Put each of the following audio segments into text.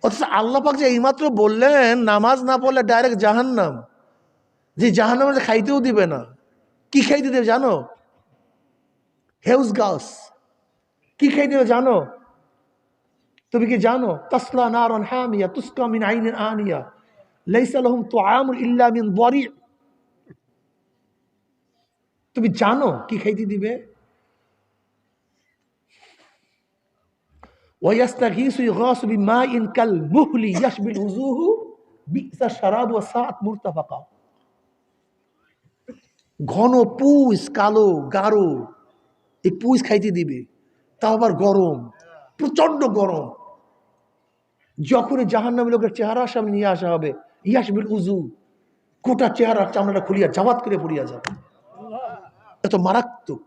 অথচ আল্লাহ পাক যে এইমাত্র বললেন নামাজ না পড়লে ডাইরেক্ট জাহান্নাম, যে জাহান্নামে খাইতেও দিবে না। কি খাইতে দেবে জানো? হেউজ গাছ। কি খাইতে দেবে জানো? তুমি কি জানো? তাসলা নারান হামিয়া তুসকা মিন আইনিন আনিয়া লাইসা লাহুম তুআমুন ইল্লা মিন দারি'। তুমি জানো কি খাইতে দিবে? ওয়ায়াস্তাগীসু ইগাসু বিমাইন কাল মুহলি ইয়াশবিল উজুহু বি'সা শারাব ওয়া সাআত মুরতাফাকা। ঘন পুষ, কালো গাঢ়, এই পুষ খাইতে দিবে, তাও আবার গরম, প্রচন্ড গরম। যখনই জাহান্নামী লোকের চেহারা সামনে নিয়ে আসা হবে, ইয়াশবিল উজু, গোটা চেহারার চামড়াটা খুলিয়া জাবাত করে পড়িয়া যাবে, এত মারাত্মক।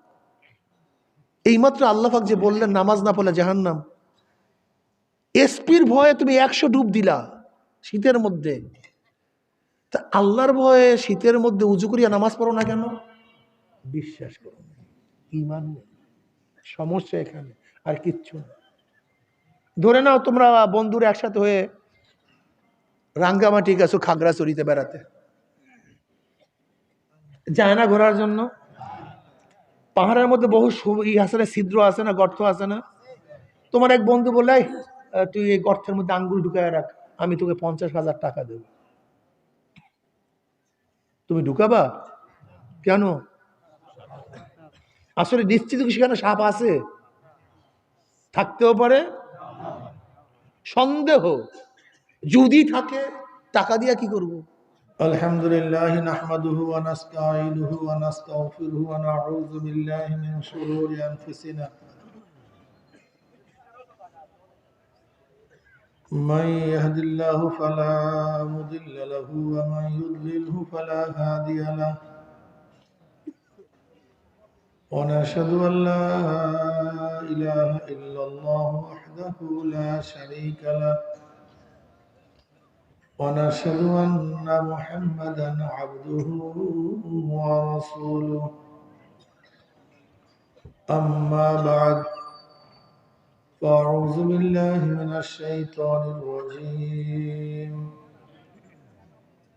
এইমাত্র আল্লাহ পাক যে বললেন নামাজ না পড়লে জাহান্নাম, এসপির ভয়ে তুমি 100 ডুব দিলা শীতের মধ্যে, তা আল্লাহর ভয়ে শীতের মধ্যে উজু করিয়া নামাজ পড়ো না কেন? বিশ্বাস করো না, ঈমান নেই, সমস্যা এখানে, আর কিচ্ছু না। ধরে নাও তোমরা বন্ধুরা একসাথে হয়ে রাঙ্গামাটি গেছো খাগড়াছড়িতে বেড়াতে, যায় না ঘোরার জন্য? পাহাড়ের মধ্যে বহু আছে না, ছিদ্র আছে না, গর্ত আছে না? তোমার এক বন্ধু বলে তুই এই গর্তের মধ্যে আঙ্গুল ঢুকায় রাখ, আমি তোকে 50,000 টাকা দেব। তুমি ঢুকাবা কেন? আসলে নিশ্চিত কি সেখানে সাপ আছে? থাকতেও পারে, সন্দেহ। যদি থাকে টাকা দিয়া কি করব? আলহামদুলিল্লাহ নাহমাদুহু ওয়া নাস্তাঈনুহু ওয়া নাস্তাগফিরুহু ওয়া নাউযু বিল্লাহি মিন শুরুরি আনফুসিনা من يهد الله فلا مضل له ومن يضلله فلا هادي له ونشهد أن لا إله إلا الله وحده لا شريك له ونشهد أن محمدا عبده ورسوله أما بعد فأعوذ بالله من الشيطان الرجيم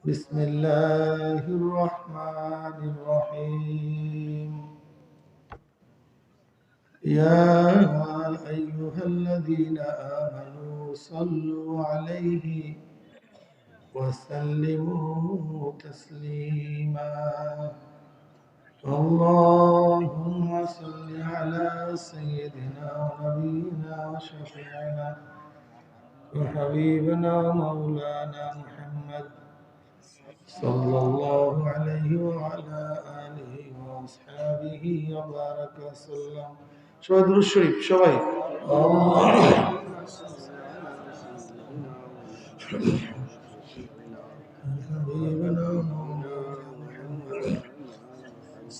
بسم الله الرحمن الرحيم يا أيها الذين آمنوا صلوا عليه وسلموا تسليما اللهم صل على سيدنا ونبينا وشفيعنا وحبيبنا مولانا محمد صلى الله عليه وعلى آله وأصحابه وبارك وسلم. সবাই দুরূদ শরীফ, সবাই حبيبنا مولانا محمد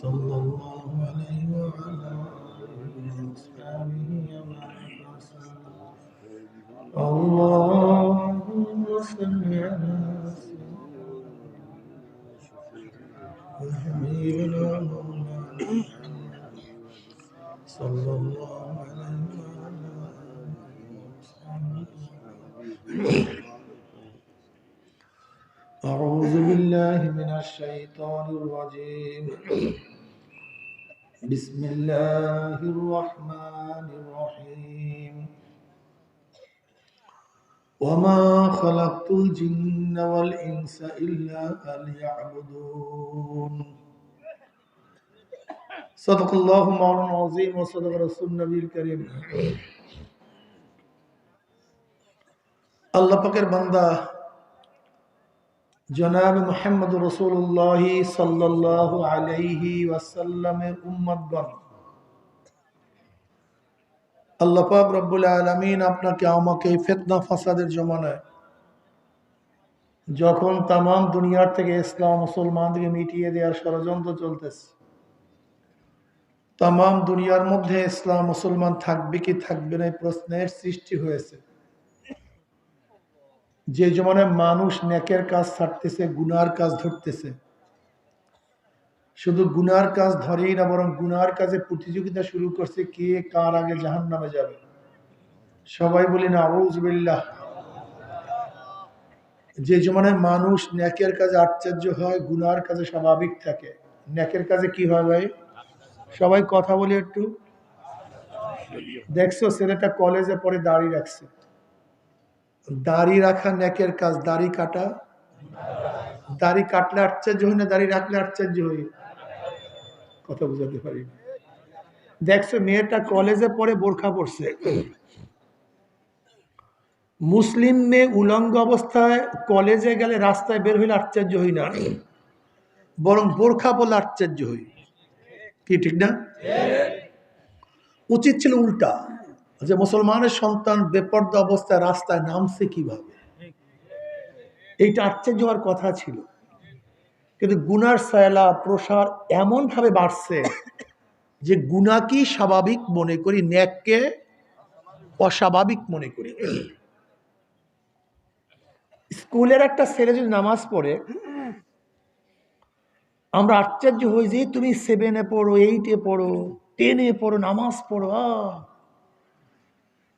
صلى الله عليه وعلى آله وأصحابه وبارك وسلم. اللهم صل على حبيبنا مولانا محمد صلى الله عليه وعلى آله وأصحابه. أعوذ بالله من الشيطان الرجيم بسم الله الرحمن الرحيم وما خلقت الجن والإنس إلا ليعبدون. صدق الله مولانا العظيم وصدق رسول النبي الكريم. আল্লাহ পাকের বান্দা জনাব মুহাম্মদ রাসূলুল্লাহ সাল্লাল্লাহু আলাইহি ওয়াসাল্লামের উম্মতগণ, আল্লাহ পাক রব্বুল আলামিন আপনাকে আমাকে ফিতনা ফাসাদের জমানায় যখন তামাম দুনিয়ার থেকে ইসলাম মুসলমানদেরকে মিটিয়ে দেওয়ার ষড়যন্ত্র চলতেছে, তামাম দুনিয়ার মধ্যে ইসলাম মুসলমান থাকবে কি থাকবে না এই প্রশ্নের সৃষ্টি হয়েছে, যে জমানায় মানুষ নেকের কাজ ছাড়তেছে, গুনার কাজ ধরতেছে। শুধু গুনার কাজ ধরেই না, বরং গুনার কাজে প্রতিযোগিতা শুরু করছে, কে কার আগে জাহান্নামে যাবে। সবাই বলি না আউযু বিল্লাহ। যে জমানায় মানুষ নেকের কাজে আশ্চর্য হয়, গুনার কাজে স্বাভাবিক থাকে। নেকের কাজে কি হয় ভাই? সবাই কথা বলে একটু। দেখছো ছেলেটা কলেজে পড়ে দাড়ি রাখছে, দাড়ি রাখা নেকের কাজ, দাড়ি কাটা। দাড়ি কাটলে আশ্চর্য হই না, দাড়ি রাখলে আশ্চর্য হই? কথা বুঝাতে পারি না। দেখছো মেয়েটা কলেজে পড়ে বোরখা পড়ছে, মুসলিম মেয়ে উলঙ্গ অবস্থায় কলেজে গেলে রাস্তায় বের হইলে আশ্চর্য হই না, বরং বোরখা পড়লে আশ্চর্য হই। কি ঠিক না? উচিত ছিল উল্টা, যে মুসলমানের সন্তান বেপর্দা অবস্থায় রাস্তায় নামছে কিভাবে, এইটা আশ্চর্য হওয়ার কথা ছিল। কিন্তু গুনার সায়লা প্রসার এমন ভাবে বাড়ছে যে গুনাকে স্বাভাবিক মনে করি, ন্যাককে অস্বাভাবিক মনে করি। স্কুলের একটা ছেলে যদি নামাজ পড়ে, আমরা আশ্চর্য হই যে তুমি 7-এ পড়ো, 8-এ পড়ো, 10-এ পড়ো, নামাজ পড়ো।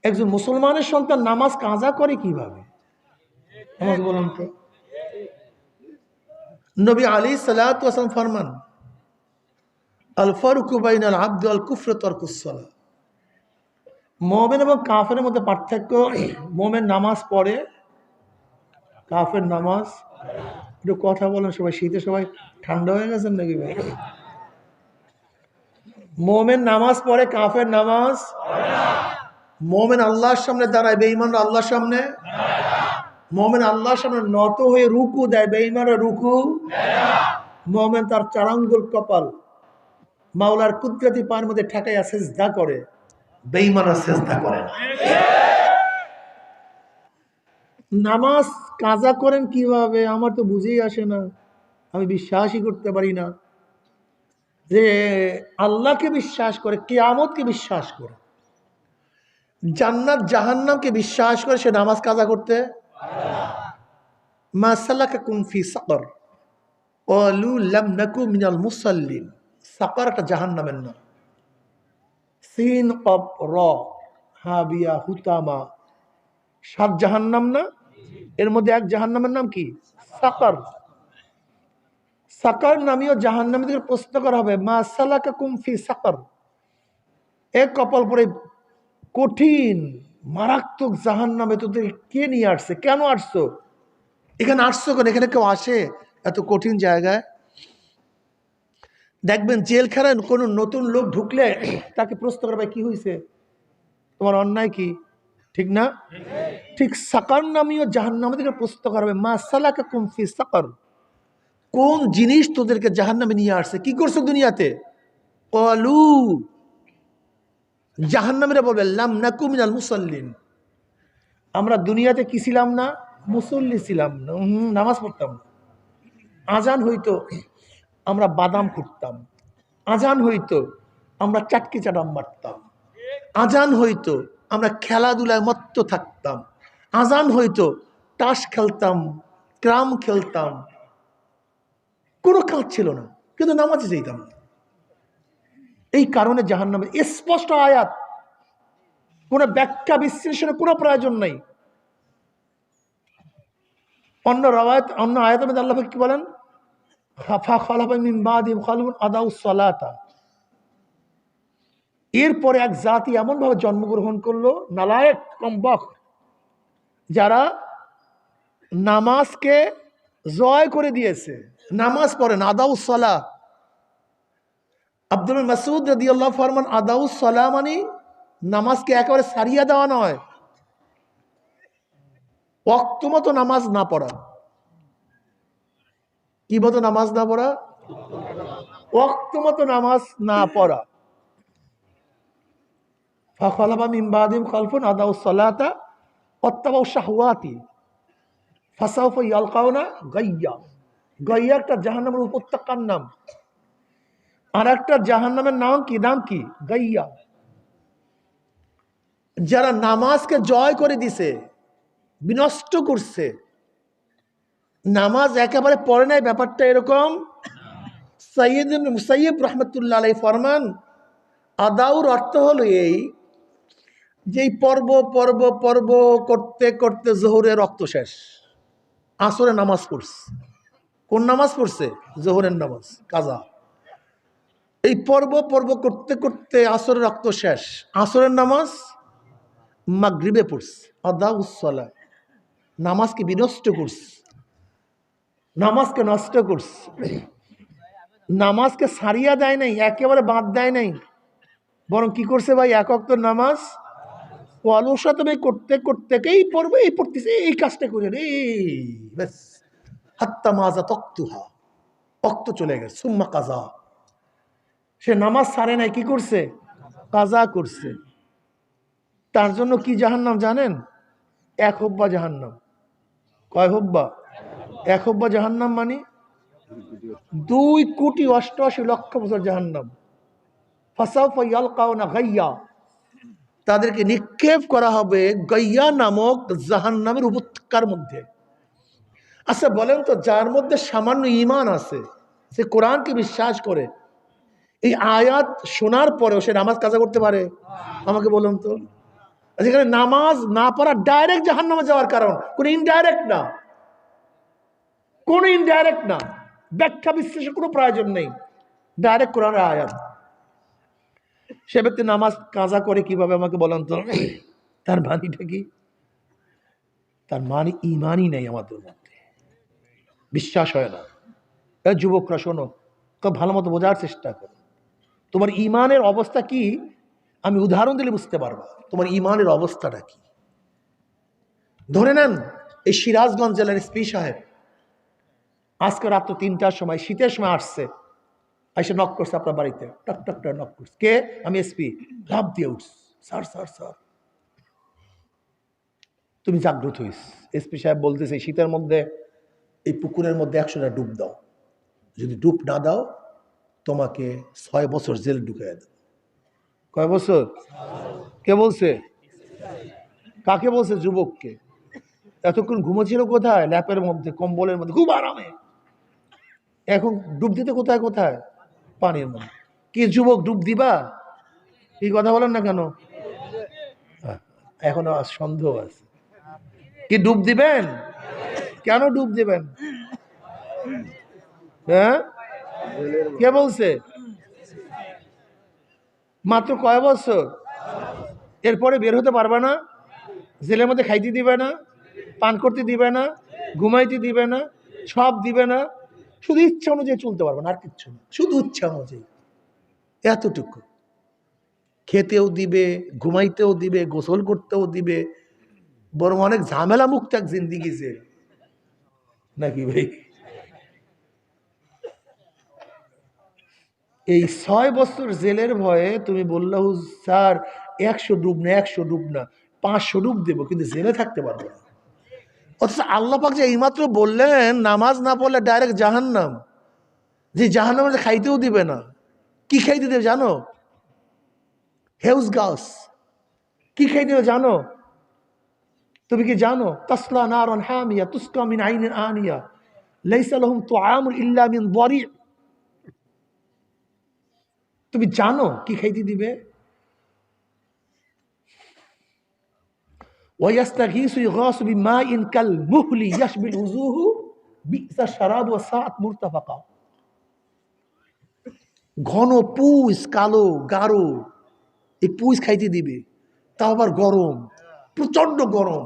একজন মুসলমানের সন্তান নামাজ কাজা করে কিভাবে আমাকে বলুন তো। নবী আলাইহিস সালাতু ওয়াস সালাম ফরমান, আল ফারুকু বাইনাল আবদি ওয়াল কুফরি তারকুস সালাহ। মুমিন এবং কাফেরের মধ্যে পার্থক্য, মুমিন নামাজ পড়ে, কাফের নামাজ। একটু কথা বলেন সবাই, শীতে সবাই ঠান্ডা হয়ে গেছেন নাকি ভাই? মুমিন নামাজ পড়ে, কাফের নামাজ। মুমিন আল্লাহর সামনে দাঁড়ায়, বেঈমান আল্লাহর সামনে। মুমিন আল্লাহর সামনে নত হয়ে রুকু দেয়, বেঈমানরা রুকু। মুমিন তার 4 আঙ্গুল কপাল মাওলার কুদরতি পায়ের মধ্যে ঠেকাইয়া সিজদা করে, বেঈমানরা সিজদা করে না। নামাজ কাজা করেন কিভাবে আমার তো বুঝেই আসে না, আমি বিশ্বাসই করতে পারি না যে আল্লাহকে বিশ্বাস করে, কিয়ামতকে বিশ্বাস করে, জান্নাত জাহান্নামকে বিশ্বাস করে সে নামাজ কাজা করতে। মা সালাকাকুম ফি সাকর ক্বালু লাম নাকু মিনাল মুসাল্লিন। সাকর একটা জাহান্নামের নাম, সিন কফ র হাবিয়া হুতামা, 7 জাহান্নাম না? এর মধ্যে এক জাহান্নামের নাম কি? সাকর। সাকর নামীয় জাহান্নামীদের প্রশ্ন করা হবে, মা সালাকাকুম ফি সাকর, এক কপাল পরে কঠিন মারাত্মক জাহান্নামে তোদের কে নিয়ে আসছে, কেন আসছো, এখানে আসছো কেন, এখানে কেউ আসে এত কঠিন জায়গায়? দেখবেন জেলখানায় কোনো নতুন লোক ঢুকলে তাকে প্রশ্ন করা হয়, কি হয়েছে, তোমার অন্যায় কি, ঠিক না? ঠিক সাকার নামীয় জাহান্নামে থেকে প্রশ্ন করা হবে, মা সালাকাকুম ফি সাকর, কোন জিনিস তোদেরকে জাহান্নামে নিয়ে আসছে, কি করছো দুনিয়াতে? ক্বালু, জাহান্নামীরা বলবে, লাম নাকু মিনাল মুসাল্লিন, আমরা দুনিয়াতে কি ছিলাম না? মুসল্লি ছিলাম না, নামাজ পড়তাম না। আজান হইতো আমরা বাদাম খুঁটতাম, আজান হইতো আমরা চাটকি চাটাম মারতাম, আজান হইতো আমরা খেলাধুলায় মত্ত থাকতাম, আজান হইতো তাস খেলতাম, ক্রাম খেলতাম, কোনো কাজ ছিল না, কিন্তু নামাজে যেতাম না। এই কারণে জাহান্নামে স্পষ্ট আয়াত, কোনো ব্যাখ্যা বিশ্লেষণের কোনো প্রয়োজন নাই। অন্য রাওয়ায়াত, অন্য আয়াতের মধ্যে আল্লাহ কি বলেন, এরপরে এক জাতি এমন ভাবে জন্মগ্রহণ করলো, নালায়েক কমবখ, যারা নামাজকে জয় করে দিয়েছে, নামাজ পড়েন আদাউস সালাহ। আব্দুল মাসউদ রাদিয়াল্লাহু ফরমান, আদাউস সালাহ মানে নামাজকে একেবারে সারিয়ে দেওয়া নয়, ওয়াক্ত মতো নামাজ না পড়া। কি মতো নামাজ না পড়া? ওয়াক্ত মতো নামাজ না পড়া। ফাখালাফা মিন বাদিহিম খালফুন আদাউস সালাতা ওয়াত্তাবাউ শাহওয়াতি ফাসাউফা ইয়ালকাউনা গায়্যা। গায়্যা একটা জাহান্নামের উপত্যকার নাম, আর একটা জাহান্নামের নাম কি? নাম কি? গায়্যা। যারা নামাজকে জয় করে দিছে, বিনষ্ট করছে, নামাজ একেবারে পড়ে নাই, ব্যাপারটা এরকম। সাইয়্যিদ ইবনে মুসাইয়্যিব রাহমাতুল্লাহ আলাইহি ফরমান, আদাউর অর্থ হলো এই, যে পর্ব পর্ব পর্ব করতে করতে জোহরের রক্ত শেষ, আসরে নামাজ পড়ছে। কোন নামাজ পড়ছে? জোহরের নামাজ কাজা। এই পর্ব করতে করতে আসরের রক্ত শেষ। আসরের নামাজ মাগরিবে পড়ছে। আদা উসলা, নামাজকে বিনষ্ট করছে, নামাজকে নষ্ট করছে, নামাজকে সারিয়া দেয় নাই, একেবারে বাদ দেয় নাই, বরং কি করছে ভাই? এক ওয়াক্ত নামাজ অলসতা করতে করতেই পড়বে, এই পড়তেছে, এই কাজটা করে এই ব্যাস হাত্তা মাজা তক্তুহা, অক্ত চলে গেছে। সুম্মা কাজা, সে নামাজ সারে নাই, কি করছে? কাজা করছে। তার জন্য কি জাহান্নাম জানেন? এক হব্বা জাহান্নাম। কয় হব্বা? এক হব্বা জাহান্নাম মানে 2,88,00,000 বছর জাহান্নাম। ফাসাউফা ইয়ালকাউনা গাইয়া, তাদেরকে নিক্ষেপ করা হবে গাইয়া নামক জাহান্নামের উপত্যকার মধ্যে। আচ্ছা বলেন তো, যার মধ্যে সামান্য ঈমান আছে, সে কোরআনকে বিশ্বাস করে, এই আয়াত শোনার পরেও সে নামাজ কাজা করতে পারে? আমাকে বলুন তো। যেখানে নামাজ না পড়া ডাইরেক্ট জাহান্নামে যাওয়ার কারণ, কোন ইনডাইরেক্ট না, কোন ইনডাইরেক্ট না, ব্যাখ্যা বিশ্লেষণের কোনো প্রয়োজন নেই, ডাইরেক্ট কোরআনের আয়াত। সে ব্যক্তি নামাজ কাজা করে কিভাবে আমাকে বলেন তো? তার মানিটা কি? তার মানে ইমানই নেই আমাদের মধ্যে, বিশ্বাস হয় না। যুবকরা শোনো, খুব ভালো মতো বোঝার চেষ্টা করো, তোমার ইমানের অবস্থা কি আমি উদাহরণ দিলে বুঝতে পারবা তোমার ইমানের অবস্থাটা কি। ধরে নেন এই সিরাজগঞ্জ জেলার এসপি সাহেব আজকে রাত্র 3টার সময়, শীতের সময় আসছে, এসে নক করছে আপনার বাড়িতে, টক টক টক নক করছে। কে? আমি এসপি। লাভ দিয়ে উঠছে, স্যার স্যার স্যার। তুমি জাগ্রত হইস, এসপি সাহেব বলতেছে শীতের মধ্যে এই পুকুরের মধ্যে 100টা ডুব দাও, যদি ডুব না দাও তোমাকে 6 বছর জেল ঢুকাই দেব। কয় বছর? কে বলছে? কাকে বলছে? যুবককে। এতক্ষণ ঘুমোচ্ছিল কোথায়? ল্যাপের মধ্যে, কম্বলের মধ্যে, খুব আরামে। এখন ডুব দিতে কোথায় কোথায়? পানির মধ্যে। কি যুবক ডুব দিবা? এই কথা বলেন না কেন? এখনো সন্দেহ আছে। কি ডুব দিবেন? কেন ডুব দিবেন? হ্যাঁ, কে বলছে? মাত্র কয় বছর? এরপরে বের হতে পারবে না, জেলের মধ্যে খাইতে দিবে না, পান করতে দিবে না, ঘুমাইতে দিবে না, সব দিবে না, শুধু ইচ্ছা অনুযায়ী চলতে পারবে না, আর কিচ্ছু না, শুধু ইচ্ছা অনুযায়ী। এতটুকু। খেতেও দিবে, ঘুমাইতেও দিবে, গোসল করতেও দিবে, বরং অনেক ঝামেলা মুক্ত এক জিন্দিগি যে, নাকি ভাই? এই 6 বছর জেলের ভয়ে তুমি বললা স্যার 100 ডুব না, 100 ডুব না, 500 ডুব দেবো, কিন্তু জেলে থাকতে পারবো না। অথচ আল্লাহ পাক যে এইমাত্র বললেন নামাজ না পড়লে ডাইরেক্ট জাহান্নাম, যে জাহান্নামে খাইতেও দিবে না। কি খাইতে দেবে জানো? হেউজ গাছ। কি খাইতে দেবে জানো? তুমি কি জানো? তাসলা নারান হামিয়া তুসকা মিন আইনিন আনিয়া লাইসা লাহুম তুআমুন ইল্লা মিন দারি'। তুমি জানো কি খাইতে দিবে? ওয়াইয়াস্তাগীসু ইগাসু বিমাইন কাল মুহলি ইয়াশবিল উজুহু বি'সা শারাব ওয়া সাআত মুরতাফাকা। ঘন পুষ, কালো গাঢ়, এই পুষ খাইতে দিবে, তাও আবার গরম, প্রচন্ড গরম।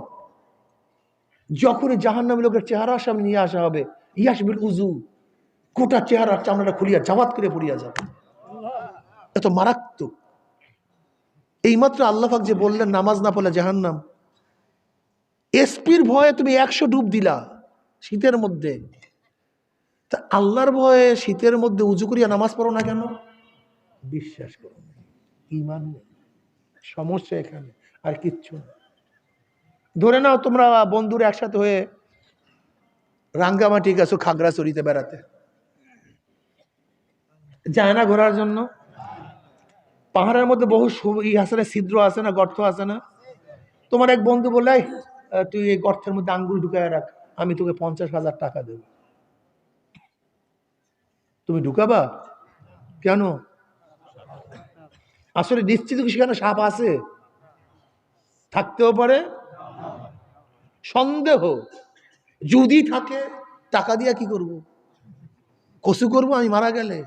যখনই জাহান্নামী লোকের চেহারা সামনে নিয়ে আসা হবে, ইয়াশবিল উজু, গোটা চেহারার চামড়াটা খুলিয়া জাবাত করে পড়িয়া যাবে, এত মারাত্মক। এইমাত্র আল্লাহ পাক যে বললেন নামাজ না পড়লে জাহান্নাম, এসপির ভয়ে তুমি 100 ডুব দিলা শীতের মধ্যে, তা আল্লাহর ভয়ে শীতের মধ্যে উজু করিয়া নামাজ পড়ো না কেন? বিশ্বাস করো, ঈমান নেই, সমস্যা এখানে, আর কিচ্ছু না। ধরে নাও তোমরা বন্ধুরা একসাথে হয়ে রাঙ্গামাটি গেছো খাগড়াছড়িতে বেড়াতে, যায় না ঘোরার জন্য? পাহাড়ের মধ্যে বহু আছে না, ছিদ্র আছে না, গর্ত আছে না? তোমার এক বন্ধু বললে তুই এই গর্তের মধ্যে আঙ্গুল ঢুকায় রাখ, আমি তোকে 50,000 টাকা দেব। তুমি ঢুকাবা কেন? আসলে নিশ্চিত কি সেখানে সাপ আছে? থাকতেও পারে, সন্দেহ। যদি থাকে টাকা দিয়া কি করব? কসু করব আমি মারা গেলে?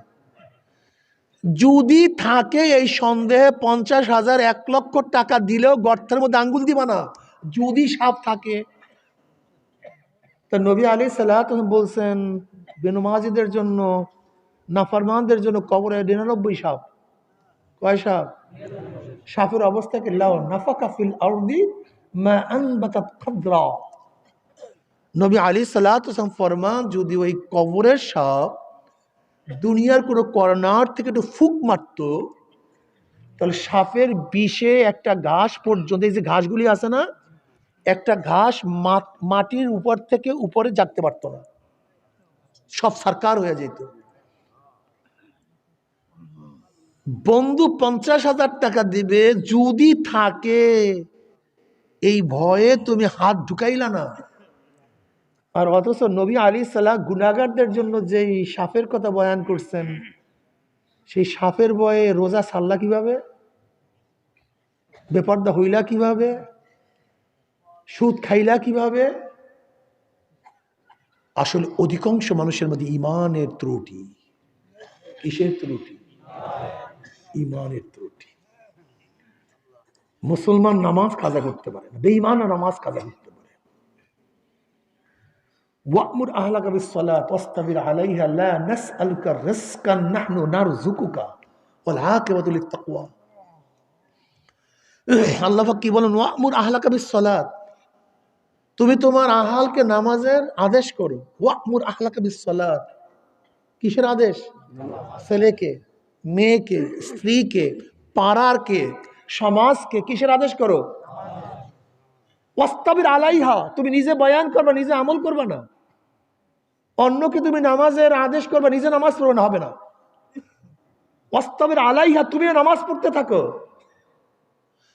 যদি থাকে এই সন্দেহে 50,000 1,00,000 টাকা দিলেও গর্তের মধ্যে আঙ্গুল দিবা না, যদি সাপ থাকে। তা নবী আলাইহিস সালাতু বলছেন বেনমাজিদের জন্য, নাফরমানদের জন্য কবরে 99 সাপ। কয় সাপ? সাপের অবস্থাকে লাউ নাফাকা ফিল আরদি মা আনবাতাত খাদরা। নবী আলাইহিস সালাতু ফরমান, যদি ওই কবরের সাপ দুনিয়ার কোনো কর্নার থেকে একটু ফুক মারত, তাহলে সাপের বিষে একটা ঘাস পর্যন্ত, এই যে ঘাসগুলি আছে না, একটা ঘাস মাটির উপর থেকে উপরে জাগতে পারত না, সব সরকার হয়ে যেত। বন্ধু 50,000 টাকা দিবে যদি থাকে, এই ভয়ে তুমি হাত ঢুকাইলা না। আর অথচ নবী আলাইহিস সালাম গুনাহগারদের জন্য যেই সাপের কথা বয়ান করছেন, সেই সাপের ভয়ে রোজা সাল্লা কিভাবে, বেপর্দা হইলা কিভাবে, সুদ খাইলা কিভাবে? আসলে অধিকাংশ মানুষের মধ্যে ইমানের ত্রুটি। কিসের ত্রুটি? ইমানের ত্রুটি। মুসলমান নামাজ কাজা করতে পারে না, বেঈমান নামাজ কাজা করতে পারে। ওয়া'মুর আহলাকা বিস-সালাত ওয়াসতাবির আলাইহা লা নাসআলুকা রিজকান নাহনু নারযুকুকা ওয়াল আকিবাতু লিত-তাকওয়া। আল্লাহ পাক কি বলেন? ওয়া'মুর আহলাকা বিস-সালাত, তুমি তোমার আহালকে নামাজের আদেশ করো। ওয়া'মুর আহলাকা বিস-সালাত, কিসের আদেশ? ছেলেকে, মেয়েকে, স্ত্রীকে, পাড়ারকে, সমাজকে কিসের আদেশ করো? ওয়াস্তাবির আলাইহা, তুমি নিজে বয়ান করবা, নিজে আমল করবা না। অন্যকে তুমি নামাজের আদেশ করবা, নিজে নামাজ পড়বে না, হবে না। ওয়াস্তাবির আলাইহা, তুমিও নামাজ পড়তে থাকো।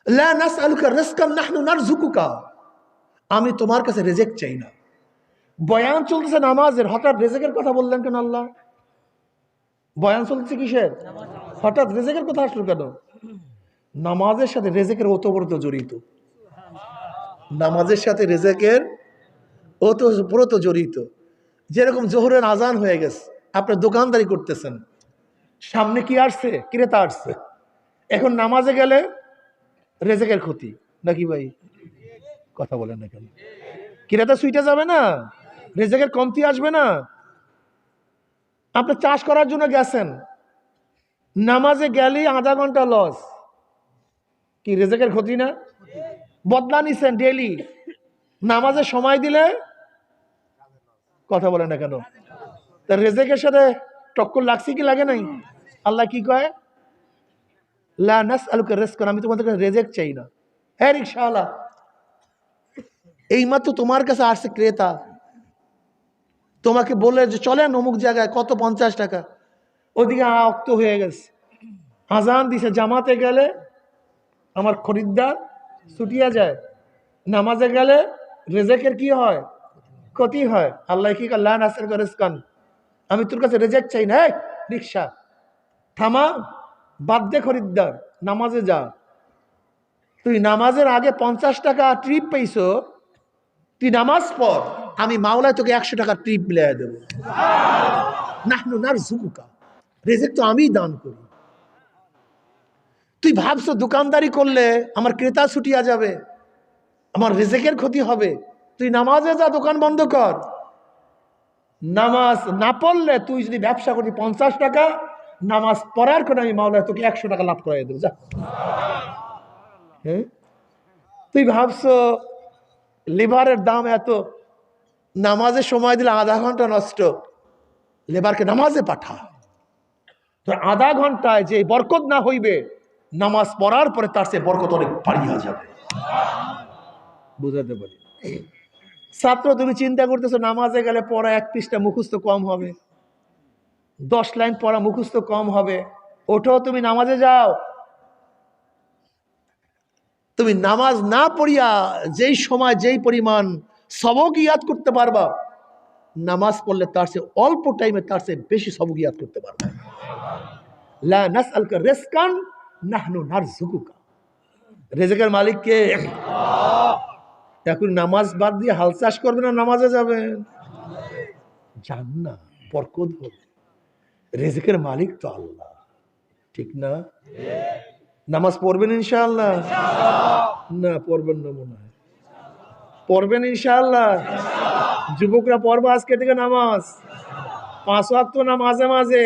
লা নাসআলুকা রিজকান নাহনু নারযুকুকা, আমি তোমার কাছে রিজিক চাই না। বয়ান চলতেছে নামাজের, হঠাৎ রিজিকের কথা বললেন কেন আল্লাহ? বয়ান চলতেছে কিসের? হঠাৎ রিজিকের কথা আসলো কেন? নামাজের সাথে রিজিকের ওতপ্রোত জড়িত। নামাজের সাথে রিজিকের ওতপ্রোত জড়িত। যেরকম জোহরের আজান হয়ে গেছে, আপনি দোকানদারি করতেছেন, সামনে কি আসছে? ক্রেতা আসছে। এখন নামাজে গেলে রিজিকের ক্ষতি নাকি ভাই? কথা বলেন না কেন? ক্রেতা সুইটে যাবে না, রিজিকের কমতি আসবে না। আপনি চাষ করার জন্য গেছেন, নামাজে গেলেই আধা ঘন্টা লস, কি রিজিকের ক্ষতি না? বদলা নিছেন ডেলি, নামাজে সময় দিলে কথা বলে না কেন? তার রিজিকের সাথে টক্কর লাগছে কি লাগে নাই? আল্লাহ কি কয়? লা নাসআলুকা রিজকান, আমি তোমাদের কাছে রিজিক চাই না। হ্যাঁ রিকশাওয়ালা, এইমাত্র তোমার কাছে আসছে ক্রেতা, তোমাকে বলে যে চলেন অমুক জায়গায়, কত? 50 টাকা। ওদিকে অক্ত হয়ে গেছে, আজান দিছে, জামাতে গেলে আমার খরিদ্দার ছুটিয়া যায়, নামাজে গেলে রিজিকের কি হয়? ক্ষতি হয়। আল্লাহ কি কয়? লা নাসআলুকা রিজকান, আমি তোর কাছে রিজিক চাই না। রিকশা থামা, বাদ দে খরিদ্দার, নামাজে যা। তুই নামাজের আগে 50 টাকা ট্রিপ পেয়েছো, তুই নামাজ পড়, আমি মাওলায় তোকে 100 টাকা ট্রিপ মিলাই দেবো। নাহনু নারযুকুকা, রিজিক তো আমিই দান করি। তুই ভাবছো দোকানদারি করলে আমার ক্রেতা ছুটিয়া যাবে, আমার রিজিকের ক্ষতি হবে? তুই নামাজে যা, দোকান বন্ধ কর। নামাজ না পড়লে তুই যদি ব্যবসা করি 50 টাকা, নামাজ পড়ার করে আমি মাওলায় তোকে 100 টাকা লাভ করাই দেবো, যা। হ্যাঁ, তুই ভাবছো লিভারের দাম এত, নামাজের সময় দিলে আধা ঘন্টা নষ্ট, লেবারকে নামাজে পাঠা। তো আধা ঘন্টায় যে বরকত না হইবে, নামাজ পড়ার পরে তার সে বরকত অনেক বাড়িয়া যাবে। বুঝাতে পারি? ছাত্র, তুমি চিন্তা করতেছো নামাজে গেলে পড়া 1 পৃষ্ঠা মুখস্থ কম হবে, 10 লাইন পড়া মুখস্থ কম হবে। ওঠো, তুমি নামাজে যাও। তুমি নামাজ না পড়িয়া যেই সময় যেই পরিমাণ সবক ইয়াদ করতে পারবা, নামাজ পড়লে তার চেয়ে অল্প টাইমে তার চেয়ে বেশি সবক ইয়াদ করতে পারবা। লা নাসআলুকা রিজকান নাহনু নারযুকুকা, রিজিকের মালিক কে? এখন নামাজ বাদ দিয়ে হাল চাষ করবেন না নামাজে যাবেন? যান না, বরকত হবে। রিজিকের মালিক তো আল্লাহ, ঠিক না? নামাজ পড়বেন ইনশাআল্লাহ? না পড়বেন না মনে হয়। পড়বেন ইনশাআল্লাহ? যুবকরা পড়বো আজকে থেকে নামাজ, 5 ওয়াক্ত না মাঝে মাঝে?